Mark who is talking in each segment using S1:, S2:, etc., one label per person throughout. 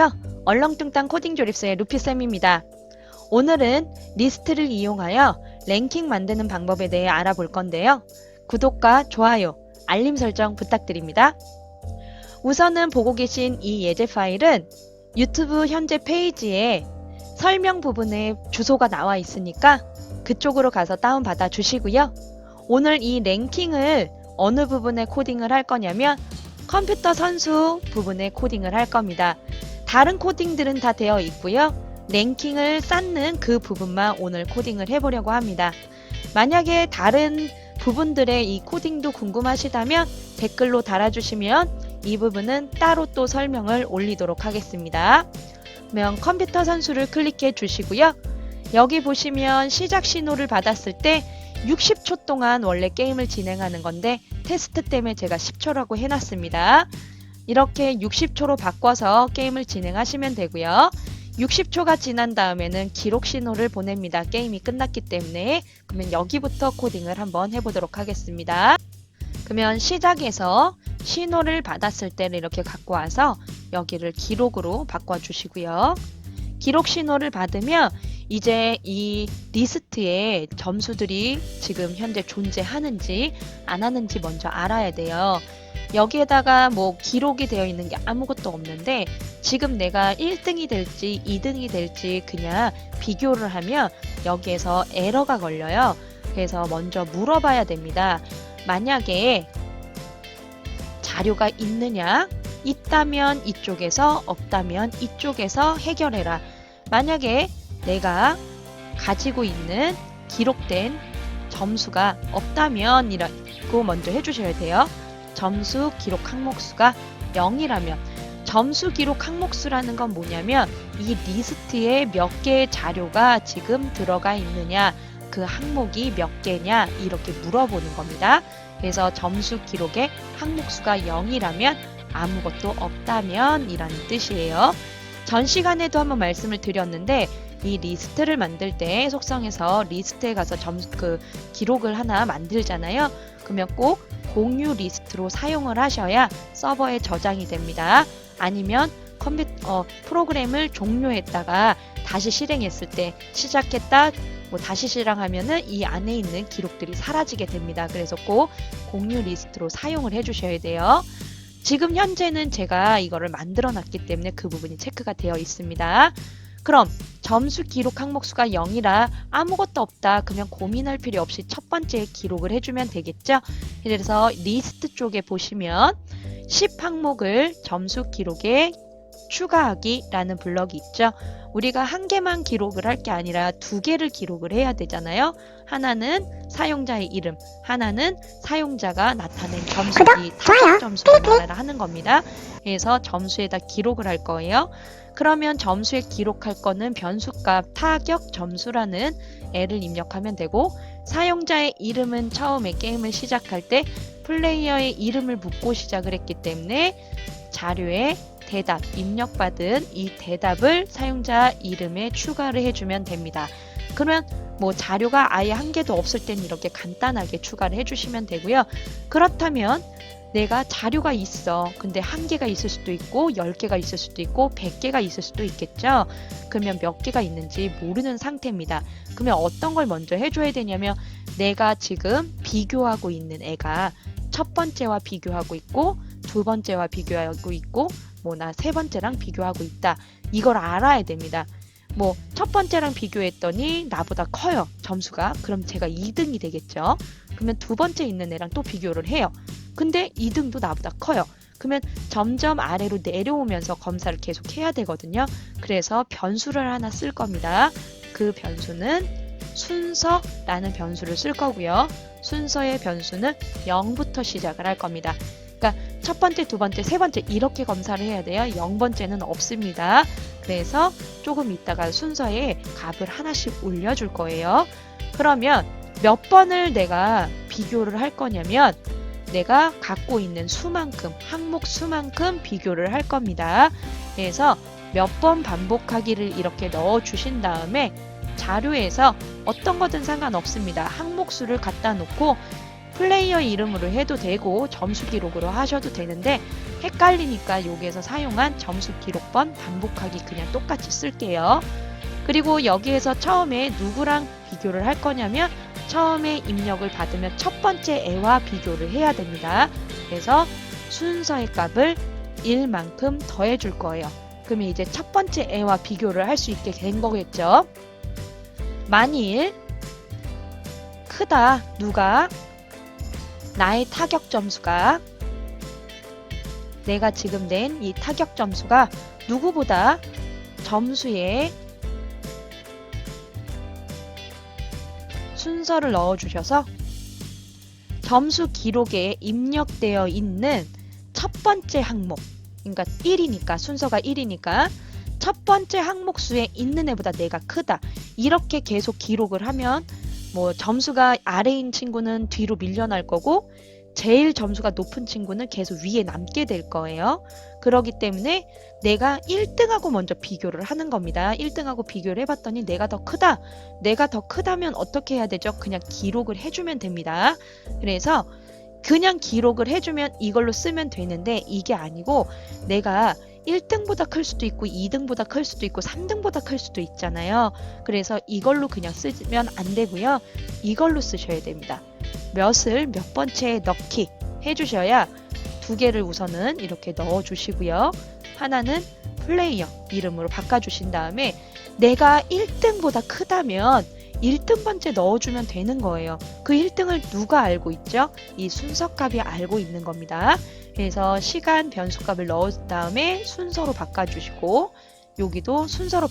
S1: 안녕하세요. 얼렁뚱땅 코딩 조립소의 루피쌤입니다. 오늘은 리스트를 이용하여 랭킹 만드는 방법에 대해 알아볼 건데요. 구독과 좋아요, 알림 설정 부탁드립니다. 우선은 보고 계신 이 예제 파일은 유튜브 현재 페이지에 설명 부분에 주소가 나와 있으니까 그쪽으로 가서 다운받아 주시고요. 오늘 이 랭킹을 어느 부분에 코딩을 할 거냐면 컴퓨터 선수 부분에 코딩을 할 겁니다. 다른 코딩들은 다 되어 있고요. 랭킹을 쌓는 그 부분만 오늘 코딩을 해보려고 합니다. 만약에 다른 부분들의 이 코딩도 궁금하시다면 댓글로 달아주시면 이 부분은 따로 또 설명을 올리도록 하겠습니다. 그러면 컴퓨터 선수를 클릭해 주시고요. 여기 보시면 시작 신호를 받았을 때 60초 동안 원래 게임을 진행하는 건데 테스트 때문에 제가 10초라고 해놨습니다. 이렇게 60초로 바꿔서 게임을 진행하시면 되고요. 60초가 지난 다음에는 기록 신호를 보냅니다. 게임이 끝났기 때문에. 그러면 여기부터 코딩을 한번 해보도록 하겠습니다. 그러면 시작에서 신호를 받았을 때를 이렇게 갖고 와서 여기를 기록으로 바꿔주시고요. 기록 신호를 받으면 이제 이 리스트에 점수들이 지금 현재 존재하는지 안 하는지 먼저 알아야 돼요. 여기에다가 뭐 기록이 되어 있는 게 아무것도 없는데 지금 내가 1등이 될지 2등이 될지 그냥 비교를 하면 여기에서 에러가 걸려요. 그래서 먼저 물어봐야 됩니다. 만약에 자료가 있느냐? 있다면 이쪽에서, 없다면 이쪽에서 해결해라. 만약에 내가 가지고 있는 기록된 점수가 없다면 이라고 먼저 해주셔야 돼요. 점수 기록 항목수가 0이라면 점수 기록 항목수라는 건 뭐냐면 이 리스트에 몇 개의 자료가 지금 들어가 있느냐, 그 항목이 몇 개냐 이렇게 물어보는 겁니다. 그래서 점수 기록의 항목수가 0이라면 아무것도 없다면 이라는 뜻이에요. 전 시간에도 한번 말씀을 드렸는데 이 리스트를 만들 때 속성에서 리스트에 가서 기록을 하나 만들잖아요. 그러면 꼭 공유 리스트로 사용을 하셔야 서버에 저장이 됩니다. 아니면 프로그램을 종료했다가 다시 실행했을 때 시작했다 다시 실행하면은 이 안에 있는 기록들이 사라지게 됩니다. 그래서 꼭 공유 리스트로 사용을 해주셔야 돼요. 지금 현재는 제가 이거를 만들어 놨기 때문에 그 부분이 체크가 되어 있습니다. 그럼 점수 기록 항목수가 0이라 아무것도 없다. 그러면 고민할 필요 없이 첫 번째 기록을 해주면 되겠죠. 그래서 리스트 쪽에 보시면 10 항목을 점수 기록에 추가하기 라는 블럭이 있죠. 우리가 한 개만 기록을 할 게 아니라 두 개를 기록을 해야 되잖아요. 하나는 사용자의 이름, 하나는 사용자가 나타낸 점수, 이 타격 점수를 말하라 하는 겁니다. 그래서 점수에다 기록을 할 거예요. 그러면 점수에 기록할 거는 변수값 타격 점수라는 애를 입력하면 되고, 사용자의 이름은 처음에 게임을 시작할 때 플레이어의 이름을 묻고 시작을 했기 때문에 자료에 대답, 입력받은 이 대답을 사용자 이름에 추가를 해주면 됩니다. 그러면 뭐 자료가 아예 한 개도 없을 땐 이렇게 간단하게 추가를 해주시면 되고요. 그렇다면 내가 자료가 있어. 근데 한 개가 있을 수도 있고 10개가 있을 수도 있고 100개가 있을 수도 있겠죠. 그러면 몇 개가 있는지 모르는 상태입니다. 그러면 어떤 걸 먼저 해줘야 되냐면 내가 지금 비교하고 있는 애가 첫 번째와 비교하고 있고 두 번째와 비교하고 있고 나 세 번째랑 비교하고 있다. 이걸 알아야 됩니다. 첫 번째랑 비교했더니 나보다 커요. 점수가. 그럼 제가 2등이 되겠죠. 그러면 두 번째 있는 애랑 또 비교를 해요. 근데 2등도 나보다 커요. 그러면 점점 아래로 내려오면서 검사를 계속 해야 되거든요. 그래서 변수를 하나 쓸 겁니다. 그 변수는 순서라는 변수를 쓸 거고요. 순서의 변수는 0부터 시작을 할 겁니다. 그러니까 첫 번째, 두 번째, 세 번째 이렇게 검사를 해야 돼요. 0번째는 없습니다. 그래서 조금 있다가 순서에 값을 하나씩 올려줄 거예요. 그러면 몇 번을 내가 비교를 할 거냐면 내가 갖고 있는 수만큼, 항목 수만큼 비교를 할 겁니다. 그래서 몇 번 반복하기를 이렇게 넣어 주신 다음에 자료에서 어떤 거든 상관없습니다. 항목 수를 갖다 놓고 플레이어 이름으로 해도 되고 점수 기록으로 하셔도 되는데 헷갈리니까 여기에서 사용한 점수 기록번 반복하기 그냥 똑같이 쓸게요. 그리고 여기에서 처음에 누구랑 비교를 할 거냐면 처음에 입력을 받으면 첫 번째 애와 비교를 해야 됩니다. 그래서 순서의 값을 1만큼 더해 줄 거예요. 그러면 이제 첫 번째 애와 비교를 할 수 있게 된 거겠죠. 만일 크다 누가 나의 타격 점수가 내가 지금 낸 이 타격 점수가 누구보다 점수에 순서를 넣어주셔서 점수 기록에 입력되어 있는 첫 번째 항목, 그러니까 1이니까 순서가 1이니까 첫 번째 항목 수에 있는 애보다 내가 크다. 이렇게 계속 기록을 하면 뭐 점수가 아래인 친구는 뒤로 밀려날 거고 제일 점수가 높은 친구는 계속 위에 남게 될 거예요. 그렇기 때문에 내가 1등하고 먼저 비교를 하는 겁니다. 1등하고 비교를 해봤더니 내가 더 크다. 내가 더 크다면 어떻게 해야 되죠? 그냥 기록을 해주면 됩니다. 그래서 그냥 기록을 해주면 이걸로 쓰면 되는데 이게 아니고 내가 1등보다 클 수도 있고 2등보다 클 수도 있고 3등보다 클 수도 있잖아요. 그래서 이걸로 그냥 쓰면 안 되고요. 이걸로 쓰셔야 됩니다. 몇을 몇 번째에 넣기 해주셔야 두 개를 우선은 이렇게 넣어주시고요. 하나는 플레이어 이름으로 바꿔주신 다음에 내가 1등보다 크다면 1등 번째 넣어주면 되는 거예요. 그 1등을 누가 알고 있죠? 이 순서값이 알고 있는 겁니다. 그래서 시간 변수값을 넣은 다음에 순서로 바꿔주시고 여기도 순서로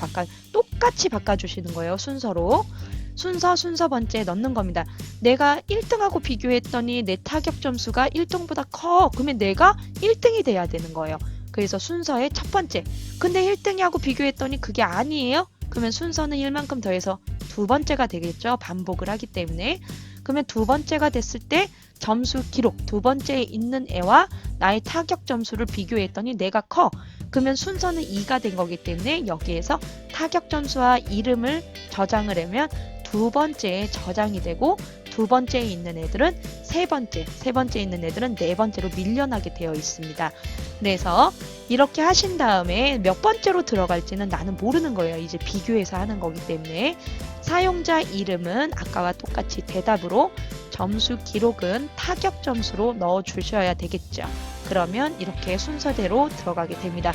S1: 똑같이 바꿔주시는 거예요. 순서 번째 넣는 겁니다. 내가 1등하고 비교했더니 내 타격 점수가 1등보다 커. 그러면 내가 1등이 돼야 되는 거예요. 그래서 순서의 첫 번째. 근데 1등하고 비교했더니 그게 아니에요? 그러면 순서는 1만큼 더해서 두 번째가 되겠죠. 반복을 하기 때문에. 그러면 두 번째가 됐을 때 점수 기록 두 번째에 있는 애와 나의 타격 점수를 비교했더니 내가 커. 그러면 순서는 2가 된 거기 때문에 여기에서 타격 점수와 이름을 저장을 하면 두 번째에 저장이 되고 두 번째에 있는 애들은 세 번째에 있는 애들은 네 번째로 밀려나게 되어 있습니다. 그래서 이렇게 하신 다음에 몇 번째로 들어갈지는 나는 모르는 거예요. 이제 비교해서 하는 거기 때문에 사용자 이름은 아까와 똑같이 대답으로 점수 기록은 타격 점수로 넣어 주셔야 되겠죠. 그러면 이렇게 순서대로 들어가게 됩니다.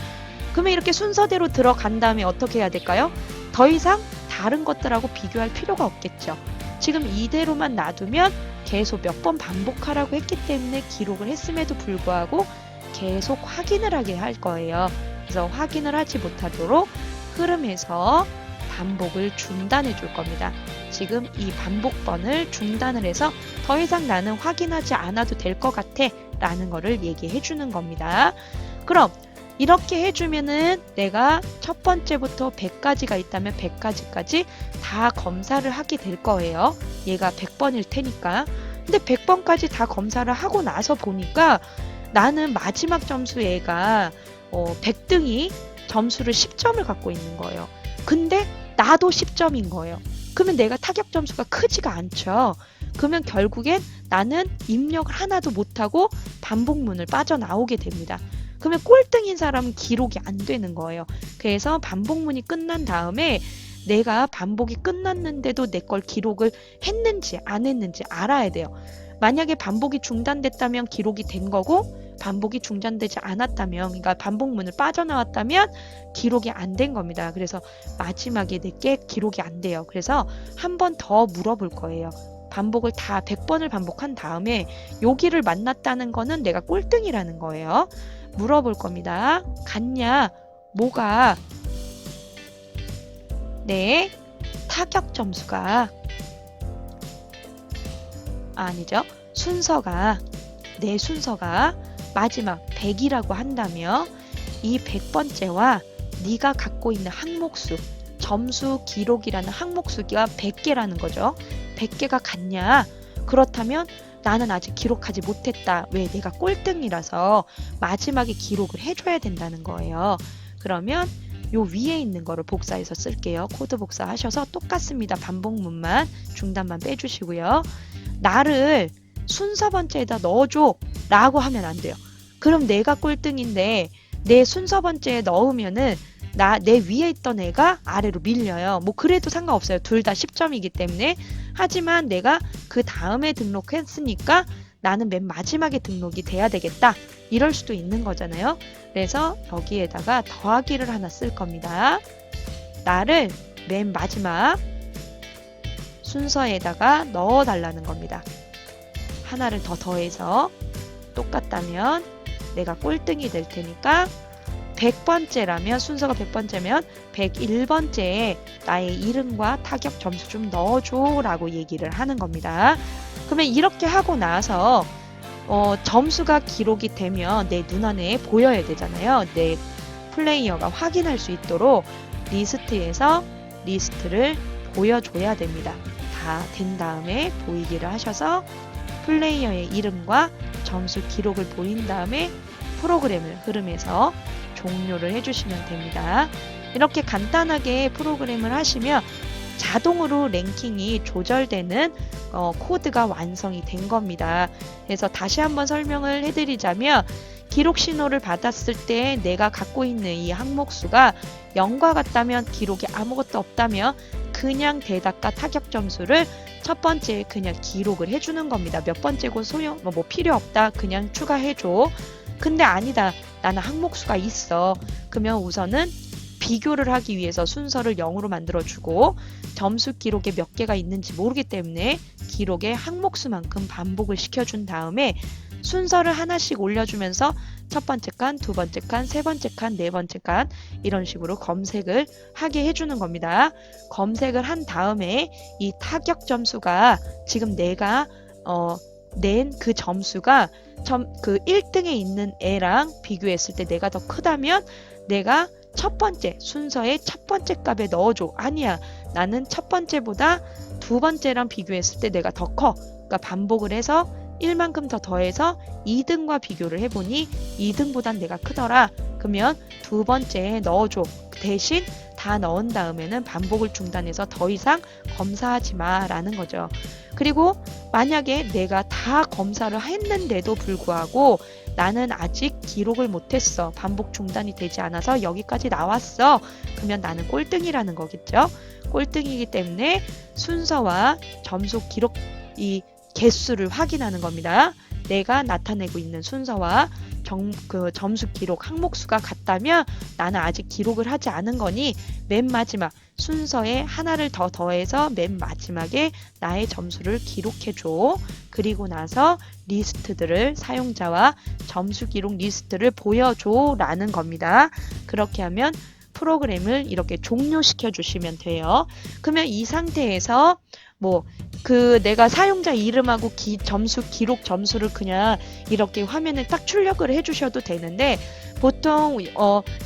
S1: 그러면 이렇게 순서대로 들어간 다음에 어떻게 해야 될까요? 더 이상 다른 것들하고 비교할 필요가 없겠죠. 지금 이대로만 놔두면 계속 몇 번 반복하라고 했기 때문에 기록을 했음에도 불구하고 계속 확인을 하게 할 거예요. 그래서 확인을 하지 못하도록 흐름에서 반복을 중단해 줄 겁니다. 지금 이 반복번을 중단을 해서 더 이상 나는 확인하지 않아도 될 것 같아 라는 거를 얘기해 주는 겁니다. 그럼 이렇게 해주면은 내가 첫 번째부터 100가지가 있다면 100가지까지 다 검사를 하게 될 거예요. 얘가 100번일 테니까. 근데 100번까지 다 검사를 하고 나서 보니까 나는 마지막 점수 얘가 100등이 점수를 10점을 갖고 있는 거예요. 근데 나도 10점인 거예요. 그러면 내가 타격 점수가 크지가 않죠. 그러면 결국엔 나는 입력을 하나도 못하고 반복문을 빠져나오게 됩니다. 그러면 꼴등인 사람은 기록이 안 되는 거예요. 그래서 반복문이 끝난 다음에 내가 반복이 끝났는데도 내 걸 기록을 했는지 안 했는지 알아야 돼요. 만약에 반복이 중단됐다면 기록이 된 거고 반복이 중단되지 않았다면 그러니까 반복문을 빠져나왔다면 기록이 안 된 겁니다. 그래서 마지막에 내게 기록이 안 돼요. 그래서 한 번 더 물어볼 거예요. 반복을 다 100번을 반복한 다음에 여기를 만났다는 거는 내가 꼴등이라는 거예요. 물어볼 겁니다. 같냐? 뭐가? 내 타격 점수가 아니죠. 내 순서가 마지막 100이라고 한다며 이 100번째와 네가 갖고 있는 항목수 점수 기록이라는 항목수가 100개라는 거죠. 100개가 같냐? 그렇다면 나는 아직 기록하지 못했다. 왜? 내가 꼴등이라서 마지막에 기록을 해줘야 된다는 거예요. 그러면 요 위에 있는 거를 복사해서 쓸게요. 코드 복사하셔서 똑같습니다. 반복문만 중단만 빼주시고요. 나를 순서 번째에다 넣어줘 라고 하면 안 돼요. 그럼 내가 꼴등인데 내 순서 번째에 넣으면은 내 위에 있던 애가 아래로 밀려요. 뭐 그래도 상관없어요. 둘 다 10점이기 때문에. 하지만 내가 그 다음에 등록했으니까 나는 맨 마지막에 등록이 돼야 되겠다. 이럴 수도 있는 거잖아요. 그래서 여기에다가 더하기를 하나 쓸 겁니다. 나를 맨 마지막 순서에다가 넣어달라는 겁니다. 하나를 더 더해서 똑같다면 내가 꼴등이 될 테니까 100번째라면 순서가 100번째면 101번째에 나의 이름과 타격 점수 좀 넣어줘 라고 얘기를 하는 겁니다. 그러면 이렇게 하고 나서 점수가 기록이 되면 내 눈안에 보여야 되잖아요. 내 플레이어가 확인할 수 있도록 리스트에서 리스트를 보여줘야 됩니다. 다 된 다음에 보이기를 하셔서 플레이어의 이름과 점수 기록을 보인 다음에 프로그램을 흐름에서 종료를 해주시면 됩니다. 이렇게 간단하게 프로그램을 하시면 자동으로 랭킹이 조절되는 코드가 완성이 된 겁니다. 그래서 다시 한번 설명을 해드리자면 기록 신호를 받았을 때 내가 갖고 있는 이 항목수가 0과 같다면 기록이 아무것도 없다면 그냥 대답과 타격 점수를 첫 번째에 그냥 기록을 해주는 겁니다. 몇 번째고 소용 뭐 필요 없다 그냥 추가해줘. 근데 아니다 나는 항목수가 있어. 그러면 우선은 비교를 하기 위해서 순서를 0으로 만들어주고 점수 기록에 몇 개가 있는지 모르기 때문에 기록의 항목수만큼 반복을 시켜준 다음에 순서를 하나씩 올려주면서 첫 번째 칸, 두 번째 칸, 세 번째 칸, 네 번째 칸 이런 식으로 검색을 하게 해주는 겁니다. 검색을 한 다음에 이 타격 점수가 지금 내가 낸 그 점수가 그 1등에 있는 애랑 비교했을 때 내가 더 크다면 내가 첫 번째 순서의 첫 번째 값에 넣어줘. 아니야. 나는 첫 번째보다 두 번째랑 비교했을 때 내가 더 커. 그러니까 반복을 해서 1만큼 더 더해서 2등과 비교를 해보니 2등보단 내가 크더라. 그러면 두 번째에 넣어줘. 대신 다 넣은 다음에는 반복을 중단해서 더 이상 검사하지 마라는 거죠. 그리고 만약에 내가 다 검사를 했는데도 불구하고 나는 아직 기록을 못했어. 반복 중단이 되지 않아서 여기까지 나왔어. 그러면 나는 꼴등이라는 거겠죠. 꼴등이기 때문에 순서와 점수 기록 이 개수를 확인하는 겁니다. 내가 나타내고 있는 순서와 그 점수 기록 항목수가 같다면 나는 아직 기록을 하지 않은 거니 맨 마지막 순서에 하나를 더 더해서 맨 마지막에 나의 점수를 기록해줘. 그리고 나서 리스트들을 사용자와 점수 기록 리스트를 보여줘 라는 겁니다. 그렇게 하면 프로그램을 이렇게 종료시켜 주시면 돼요. 그러면 이 상태에서 내가 사용자 이름하고 점수 기록 점수를 그냥 이렇게 화면에 딱 출력을 해주셔도 되는데 보통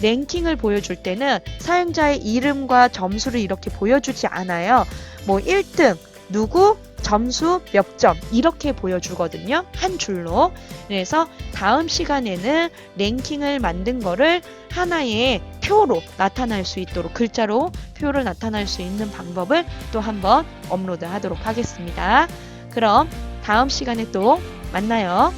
S1: 랭킹을 보여줄 때는 사용자의 이름과 점수를 이렇게 보여주지 않아요. 1등 누구 점수 몇 점 이렇게 보여주거든요. 한 줄로. 그래서 다음 시간에는 랭킹을 만든 거를 하나의 표로 나타날 수 있도록 글자로 표를 나타날 수 있는 방법을 또 한번 업로드 하도록 하겠습니다. 그럼 다음 시간에 또 만나요.